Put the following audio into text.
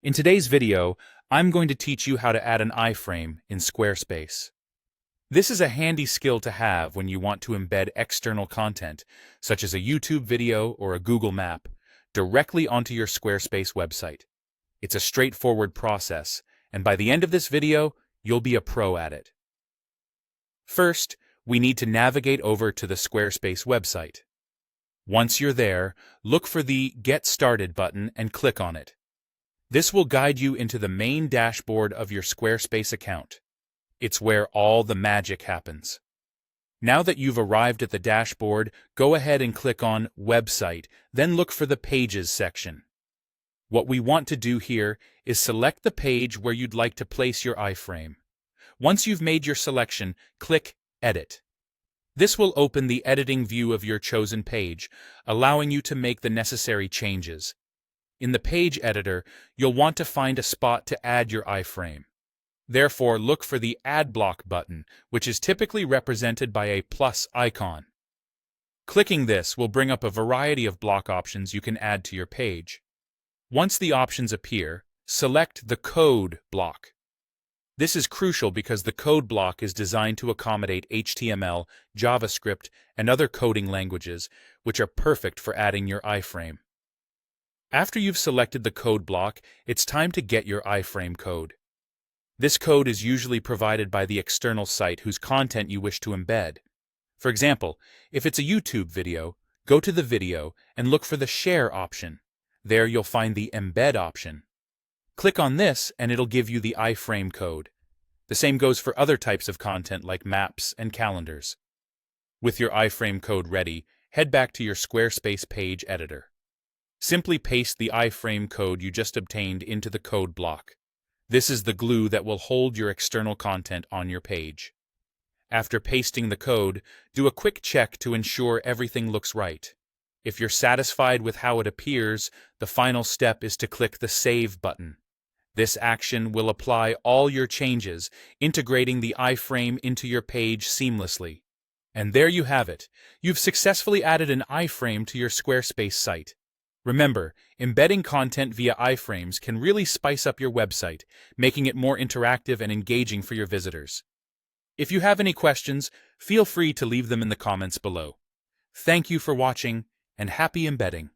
In today's video, I'm going to teach you how to add an iframe in Squarespace. This is a handy skill to have when you want to embed external content, such as a YouTube video or a Google map, directly onto your Squarespace website. It's a straightforward process, and by the end of this video, you'll be a pro at it. First, we need to navigate over to the Squarespace website. Once you're there, look for the Get Started button and click on it. This will guide you into the main dashboard of your Squarespace account. It's where all the magic happens. Now that you've arrived at the dashboard, go ahead and click on Website, then look for the Pages section. What we want to do here is select the page where you'd like to place your iframe. Once you've made your selection, click Edit. This will open the editing view of your chosen page, allowing you to make the necessary changes. In the page editor, you'll want to find a spot to add your iframe. Therefore, look for the Add Block button, which is typically represented by a plus icon. Clicking this will bring up a variety of block options you can add to your page. Once the options appear, select the Code block. This is crucial because the code block is designed to accommodate HTML, JavaScript, and other coding languages, which are perfect for adding your iframe. After you've selected the code block, it's time to get your iframe code. This code is usually provided by the external site whose content you wish to embed. For example, if it's a YouTube video, go to the video and look for the Share option. There you'll find the Embed option. Click on this and it'll give you the iframe code. The same goes for other types of content like maps and calendars. With your iframe code ready, head back to your Squarespace page editor. Simply paste the iframe code you just obtained into the code block. This is the glue that will hold your external content on your page. After pasting the code, do a quick check to ensure everything looks right. If you're satisfied with how it appears, the final step is to click the Save button. This action will apply all your changes, integrating the iframe into your page seamlessly. And there you have it. You've successfully added an iframe to your Squarespace site. Remember, embedding content via iframes can really spice up your website, making it more interactive and engaging for your visitors. If you have any questions, feel free to leave them in the comments below. Thank you for watching, and happy embedding!